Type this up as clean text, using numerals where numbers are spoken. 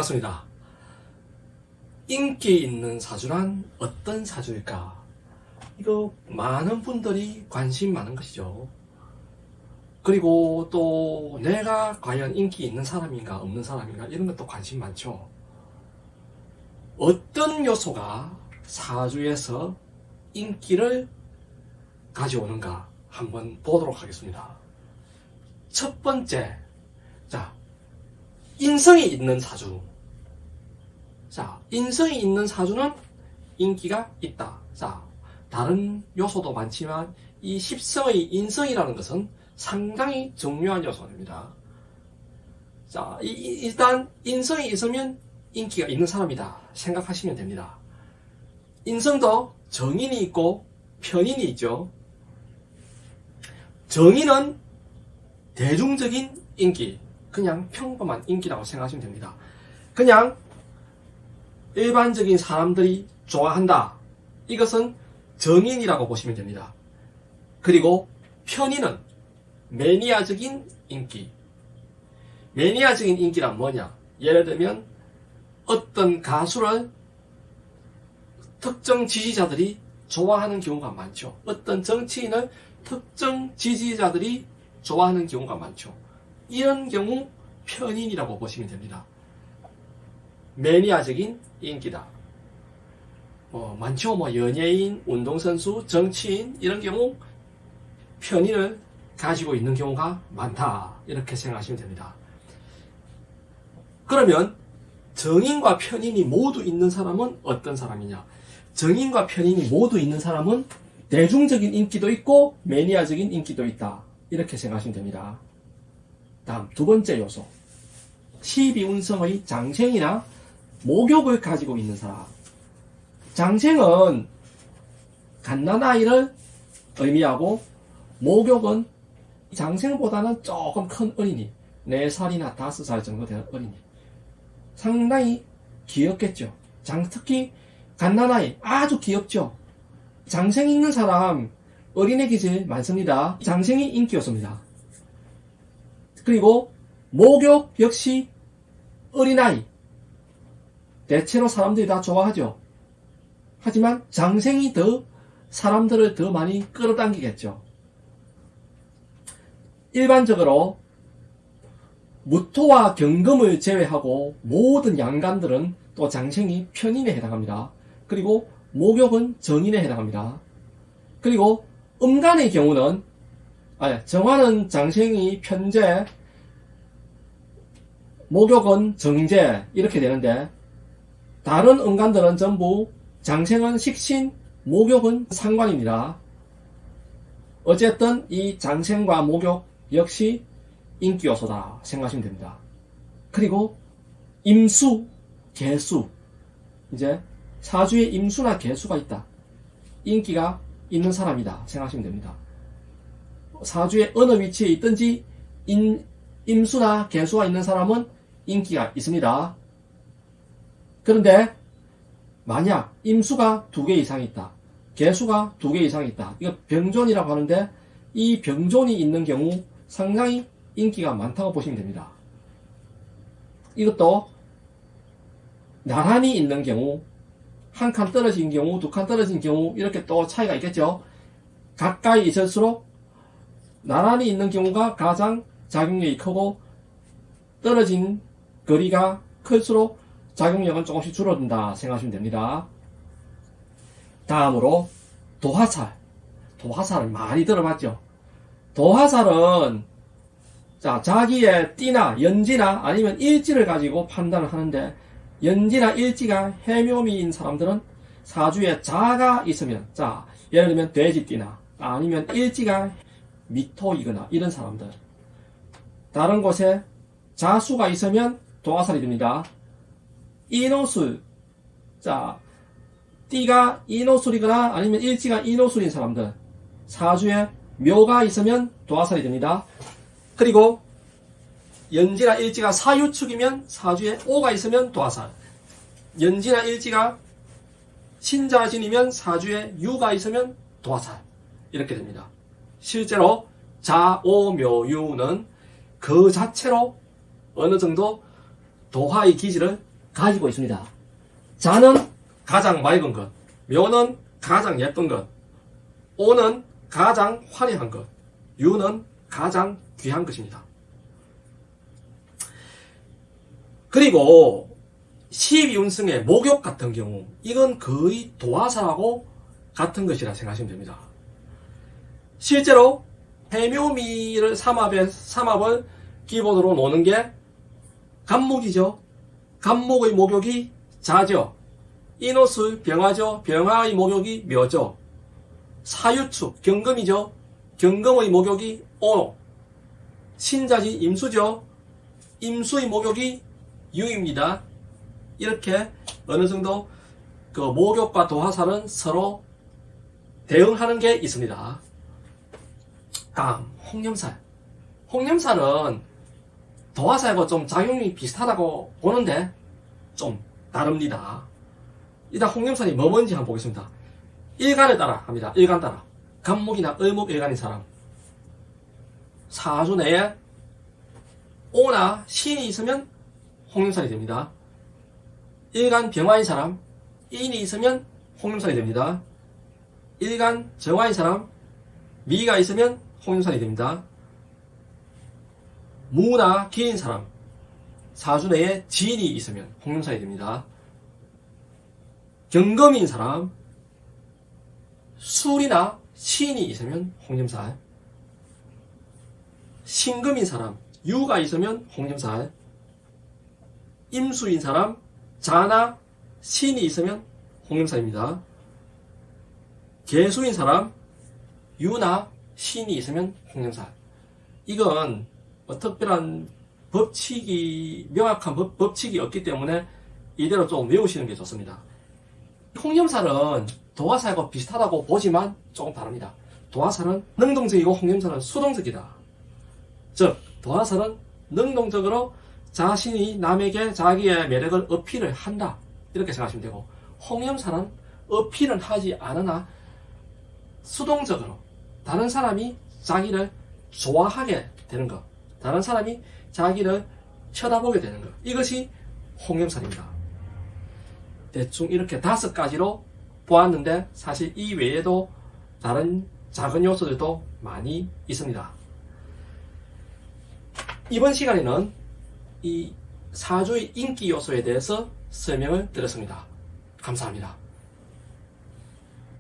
반갑습니다. 인기 있는 사주란 어떤 사주일까? 이거 많은 분들이 관심 많은 것이죠. 그리고 또 내가 과연 인기 있는 사람인가 없는 사람인가 이런 것도 관심 많죠. 어떤 요소가 사주에서 인기를 가져오는가 한번 보도록 하겠습니다. 첫 번째, 인성이 있는 사주. 인성이 있는 사주는 인기가 있다. 다른 요소도 많지만 이 십성의 인성이라는 것은 상당히 중요한 요소입니다. 일단 인성이 있으면 인기가 있는 사람이다 생각하시면 됩니다. 인성도 정인이 있고 편인이 있죠. 정인은 대중적인 인기, 그냥 평범한 인기라고 생각하시면 됩니다. 그냥 일반적인 사람들이 좋아한다. 이것은 정인이라고 보시면 됩니다. 그리고 편인은 매니아적인 인기. 매니아적인 인기란 뭐냐? 예를 들면 어떤 가수를 특정 지지자들이 좋아하는 경우가 많죠. 어떤 정치인을 특정 지지자들이 좋아하는 경우가 많죠. 이런 경우 편인이라고 보시면 됩니다. 매니아적인 인기다. 많죠. 연예인, 운동선수, 정치인 이런 경우 편인을 가지고 있는 경우가 많다. 이렇게 생각하시면 됩니다. 그러면 정인과 편인이 모두 있는 사람은 어떤 사람이냐? 정인과 편인이 모두 있는 사람은 대중적인 인기도 있고 매니아적인 인기도 있다. 이렇게 생각하시면 됩니다. 다음 두 번째 요소, 12운성의 장생이나 목욕을 가지고 있는 사람. 장생은 갓난아이를 의미하고 목욕은 장생보다는 조금 큰 어린이, 4살이나 5살 정도 되는 어린이. 상당히 귀엽겠죠. 특히 갓난아이 아주 귀엽죠. 장생 있는 사람 어린애 기질 많습니다. 장생이 인기 요소입니다. 그리고 목욕 역시 어린아이, 대체로 사람들이 다 좋아하죠. 하지만 장생이 더 사람들을 더 많이 끌어당기겠죠. 일반적으로 무토와 경금을 제외하고 모든 양간들은 또 장생이 편인에 해당합니다. 그리고 목욕은 정인에 해당합니다. 그리고 음간의 경우는 정화는 장생이 편재, 목욕은 정재 이렇게 되는데, 다른 음간들은 전부 장생은 식신, 목욕은 상관입니다. 어쨌든 이 장생과 목욕 역시 인기 요소다 생각하시면 됩니다. 그리고 임수, 개수. 이제 사주에 임수나 개수가 있다. 인기가 있는 사람이다 생각하시면 됩니다. 사주의 어느 위치에 있든지 임수나 개수가 있는 사람은 인기가 있습니다. 그런데 만약 임수가 2개 이상 있다, 개수가 2개 이상 있다, 이거 병존이라고 하는데 이 병존이 있는 경우 상당히 인기가 많다고 보시면 됩니다. 이것도 나란히 있는 경우, 한 칸 떨어진 경우, 2칸 떨어진 경우 이렇게 또 차이가 있겠죠. 가까이 있을수록 나란히 있는 경우가 가장 작용력이 크고, 떨어진 거리가 클수록 작용력은 조금씩 줄어든다 생각하시면 됩니다. 다음으로 도화살. 도화살을 많이 들어봤죠. 도화살은 자기의 띠나 연지나 아니면 일지를 가지고 판단을 하는데, 연지나 일지가 해묘미인 사람들은 사주에 자가 있으면, 예를 들면 돼지띠나 아니면 일지가 미토이거나 이런 사람들, 다른 곳에 자수가 있으면 도화살이 됩니다. 인호술, 띠가 인호술이거나 아니면 일지가 인호술인 사람들, 사주에 묘가 있으면 도화살이 됩니다. 그리고 연지나 일지가 사유축이면 사주에 오가 있으면 도화살, 연지나 일지가 신자진이면 사주에 유가 있으면 도화살, 이렇게 됩니다. 실제로 자오묘유는 그 자체로 어느 정도 도화의 기질을 가지고 있습니다. 자는 가장 맑은 것, 묘는 가장 예쁜 것, 오는 가장 화려한 것, 유는 가장 귀한 것입니다. 그리고 12운승의 목욕 같은 경우 이건 거의 도화살하고 같은 것이라 생각하시면 됩니다. 실제로 해묘미를 삼합을 기본으로 노는 게 간목이죠. 간목의 목욕이 자죠. 인호술 병화죠. 병화의 목욕이 묘죠. 사유축 경금이죠. 경금의 목욕이 오. 신자지 임수죠. 임수의 목욕이 유입니다. 이렇게 어느 정도 그 목욕과 도화살은 서로 대응하는 게 있습니다. 다음 홍념살. 홍념살은 도화살과 좀 작용이 비슷하다고 보는데 좀 다릅니다. 일단 홍념살이 뭔지 한번 보겠습니다. 일간을 따라 합니다. 일간 따라. 간목이나 을목일간인 사람. 사주 내에 오나 신이 있으면 홍념살이 됩니다. 일간 병화인 사람, 인이 있으면 홍념살이 됩니다. 일간 정화인 사람, 미가 있으면 홍념살이 됩니다. 무나 기인 사람, 사주 내에 진이 있으면 홍념살이 됩니다. 경금인 사람, 술이나 신이 있으면 홍념살. 신금인 사람, 유가 있으면 홍념살. 임수인 사람, 자나 신이 있으면 홍념살입니다. 계수인 사람, 유나 신이 있으면 홍념살. 이건 특별한 법칙이, 명확한 법칙이 없기 때문에 이대로 좀 외우시는 게 좋습니다. 홍념살은 도화살과 비슷하다고 보지만 조금 다릅니다. 도화살은 능동적이고 홍념살은 수동적이다. 즉, 도화살은 능동적으로 자신이 남에게 자기의 매력을 어필을 한다. 이렇게 생각하시면 되고, 홍념살은 어필은 하지 않으나 수동적으로 다른 사람이 자기를 좋아하게 되는 것, 다른 사람이 자기를 쳐다보게 되는 것, 이것이 홍념살입니다. 대충 이렇게 5가지로 보았는데 사실 이 외에도 다른 작은 요소들도 많이 있습니다. 이번 시간에는 이 사주의 인기 요소에 대해서 설명을 드렸습니다. 감사합니다.